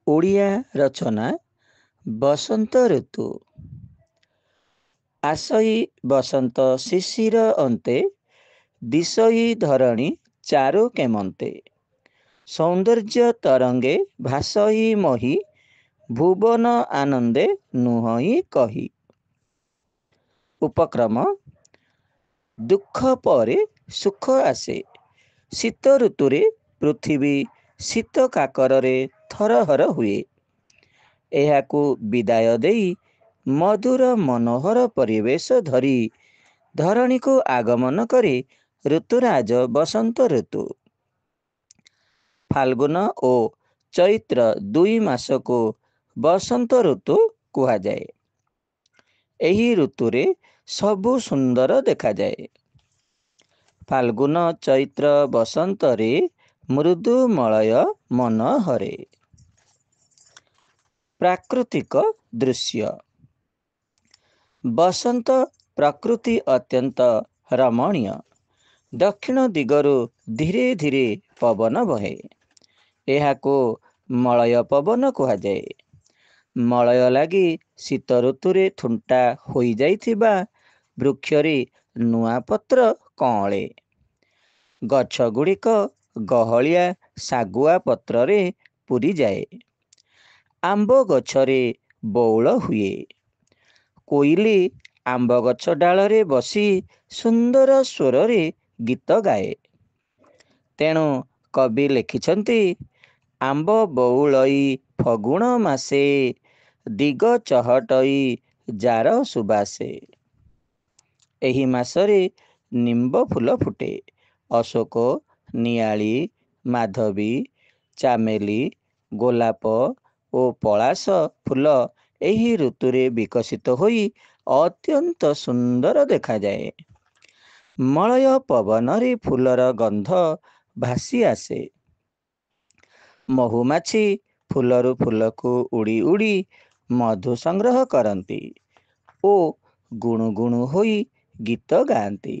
ଓଡ଼ିଆ ରଚନା ବସନ୍ତ ଋତୁ। ଆସଇ ବସନ୍ତ ଶିଶିର ଅନ୍ତେ, ଦିଶଇ ଧରଣୀ ଚାରୁ କେମନ୍ତେ। ସୌନ୍ଦର୍ଯ୍ୟ ତରଙ୍ଗେ ଭାସଇ ମହି, ଭୁବନ ଆନନ୍ଦେ ନୁହଁଇ କହି। ଉପକ୍ରମ: ଦୁଃଖ ପରେ ସୁଖ ଆସେ। ଶୀତ ଋତୁରେ ପୃଥିବୀ ଶୀତ କାକରରେ ଥରହର ହୁଏ। ଏହାକୁ ବିଦାୟ ଦେଇ ମଧୁର ମନୋହର ପରିବେଶ ଧରି ଧରଣୀକୁ ଆଗମନ କରି ଋତୁରାଜ ବସନ୍ତ ଋତୁ। ଫାଲ୍ଗୁନ ଓ ଚୈତ୍ର ଦୁଇ ମାସକୁ ବସନ୍ତ ଋତୁ କୁହାଯାଏ। ଏହି ଋତୁରେ ସବୁ ସୁନ୍ଦର ଦେଖାଯାଏ। ଫାଲ୍ଗୁନ ଚୈତ୍ର ବସନ୍ତରେ ମୃଦୁ ମଳୟ ମନ ହରେ। ପ୍ରାକୃତିକ ଦୃଶ୍ୟ: ବସନ୍ତ ପ୍ରକୃତି ଅତ୍ୟନ୍ତ ରମଣୀୟ। ଦକ୍ଷିଣ ଦିଗରୁ ଧୀରେ ଧୀରେ ପବନ ବହେ। ଏହାକୁ ମଳୟ ପବନ କୁହାଯାଏ। ମଳୟ ଲାଗି ଶୀତ ଋତୁରେ ଥୁଣ୍ଟା ହୋଇଯାଇଥିବା ବୃକ୍ଷରେ ନୂଆ ପତ୍ର କଅଁଳେ। ଗଛଗୁଡ଼ିକ ଗହଳିଆ ଶାଗୁଆ ପତ୍ରରେ ପୂରିଯାଏ। ଆମ୍ବ ଗଛରେ ବଉଳ ହୁଏ। କୋଇଲି ଆମ୍ବ ଗଛ ଡାଳରେ ବସି ସୁନ୍ଦର ସ୍ୱରରେ ଗୀତ ଗାଏ। ତେଣୁ କବି ଲେଖିଛନ୍ତି, ଆମ୍ବ ବଉଳଇ ଫଗୁଣ ମାସେ, ଦିଗ ଚହଟଇ ଜାର ସୁବାସେ। ଏହି ମାସରେ ନିମ୍ବ ଫୁଲ ଫୁଟେ। ଅଶୋକ, ନିଆଳି, ମାଧବୀ, ଚାମେଲି, ଗୋଲାପ ଓ ପଳାଶ ଫୁଲ ଏହି ଋତୁରେ ବିକଶିତ ହୋଇ ଅତ୍ୟନ୍ତ ସୁନ୍ଦର ଦେଖାଯାଏ। ମଳୟ ପବନରେ ଫୁଲର ଗନ୍ଧ ଭାସି ଆସେ। ମହୁମାଛି ଫୁଲରୁ ଫୁଲକୁ ଉଡ଼ି ଉଡ଼ି ମଧୁ ସଂଗ୍ରହ କରନ୍ତି ଓ ଗୁଣୁ ଗୁଣୁ ହୋଇ ଗୀତ ଗାଆନ୍ତି।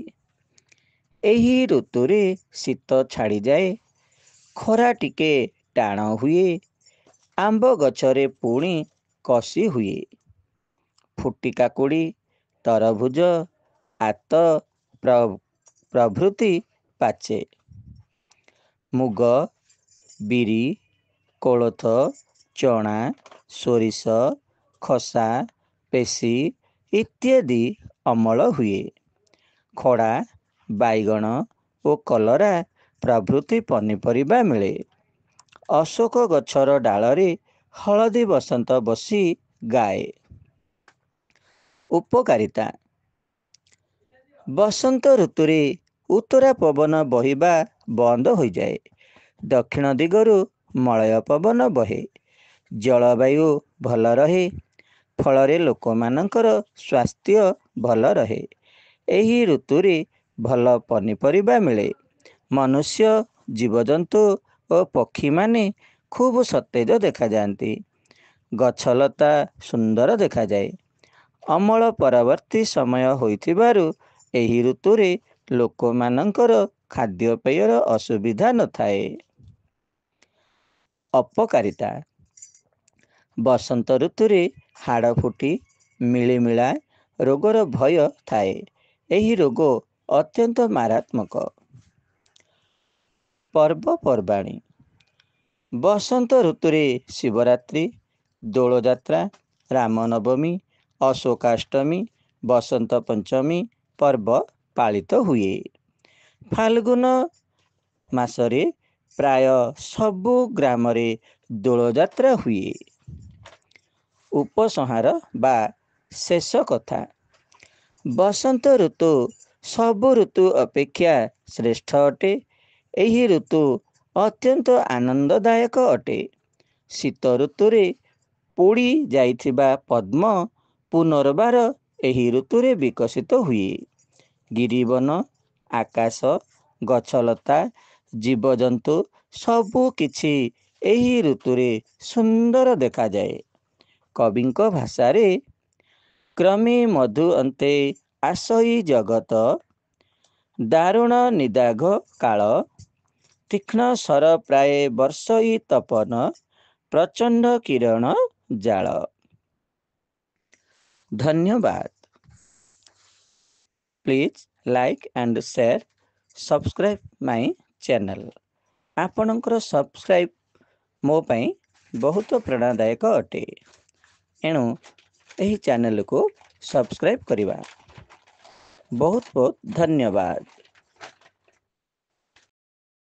ଏହି ଋତୁରେ ଶୀତ ଛାଡ଼ିଯାଏ, ଖରା ଟିକେ ଟାଣ ହୁଏ, ଆମ୍ବ ଗଛରେ ପୁଣି କଷି ହୁଏ। ଫୁଟି କାକୁଡ଼ି, ତରଭୁଜ, ଆତ ପ୍ରଭୃତି ପାଚେ। ମୁଗ, ବିରି, କୋଳଥ, ଚଣା, ସୋରିଷ, ଖସା, ପେଶୀ ଇତ୍ୟାଦି ଅମଳ ହୁଏ। ଖଡ଼ା, ବାଇଗଣ ଓ କଲରା ପ୍ରଭୃତି ପନିପରିବା ମିଳେ। ଅଶୋକ ଗଛର ଡାଳରେ ହଳଦୀ ବସନ୍ତ ବସି ଗାଏ। ଉପକାରିତା: ବସନ୍ତ ଋତୁରେ ଉତ୍ତରା ପବନ ବହିବା ବନ୍ଦ ହୋଇଯାଏ। ଦକ୍ଷିଣ ଦିଗରୁ ମଳୟ ପବନ ବହେ। ଜଳବାୟୁ ଭଲ ରହେ। ଫଳରେ ଲୋକମାନଙ୍କର ସ୍ୱାସ୍ଥ୍ୟ ଭଲ ରହେ। ଏହି ଋତୁରେ ଭଲ ପନିପରିବା ମିଳେ। ମନୁଷ୍ୟ, ଜୀବଜନ୍ତୁ ଓ ପକ୍ଷୀମାନେ ଖୁବ୍ ସତେଜ ଦେଖାଯାଆନ୍ତି। ଗଛଲତା ସୁନ୍ଦର ଦେଖାଯାଏ। ଅମଳ ପରବର୍ତ୍ତୀ ସମୟ ହୋଇଥିବାରୁ ଏହି ଋତୁରେ ଲୋକମାନଙ୍କର ଖାଦ୍ୟପେୟର ଅସୁବିଧା ନଥାଏ। ଅପକାରିତା: ବସନ୍ତ ଋତୁରେ ହାଡ଼ ଫୁଟି, ମିଳିମିଳା ରୋଗର ଭୟ ଥାଏ। ଏହି ରୋଗ ଅତ୍ୟନ୍ତ ମାରାତ୍ମକ। ପର୍ବପର୍ବାଣୀ: ବସନ୍ତ ଋତୁରେ ଶିବରାତ୍ରି, ଦୋଳଯାତ୍ରା, ରାମନବମୀ, ଅଶୋକାଷ୍ଟମୀ, ବସନ୍ତ ପଞ୍ଚମୀ ପର୍ବ ପାଳିତ ହୁଏ। ଫାଲ୍ଗୁନ ମାସରେ ପ୍ରାୟ ସବୁ ଗ୍ରାମରେ ଦୋଳଯାତ୍ରା ହୁଏ। ଉପସଂହାର ବା ଶେଷ କଥା: ବସନ୍ତ ଋତୁ ସବୁ ଋତୁ ଅପେକ୍ଷା ଶ୍ରେଷ୍ଠ ଅଟେ। ଏହି ଋତୁ ଅତ୍ୟନ୍ତ ଆନନ୍ଦଦାୟକ ଅଟେ। ଶୀତ ଋତୁରେ ପୋଡ଼ି ଯାଇଥିବା ପଦ୍ମ ପୁନର୍ବାର ଏହି ଋତୁରେ ବିକଶିତ ହୁଏ। ଗିରିବନ, ଆକାଶ, ଗଛଲତା, ଜୀବଜନ୍ତୁ ସବୁ କିଛି ଏହି ଋତୁରେ ସୁନ୍ଦର ଦେଖାଯାଏ। କବିଙ୍କ ଭାଷାରେ, କ୍ରମେ ମଧୁ ଅନ୍ତେ ଆସଇ ଜଗତ, ଦାରୁଣ ନିଦାଘ କାଳ, ତୀକ୍ଷ୍ଣ ସର ପ୍ରାୟେ ବର୍ଷଇ ତପନ, प्रचंड किरण जाल। धन्यवाद। Please like and share subscribe my channel. आपणकर सब्सक्राइब मो पाई बहुत प्रेरणादायक अटे। एणु यही चैनल को सब्सक्राइब करिवा। बहुत बहुत धन्यवाद।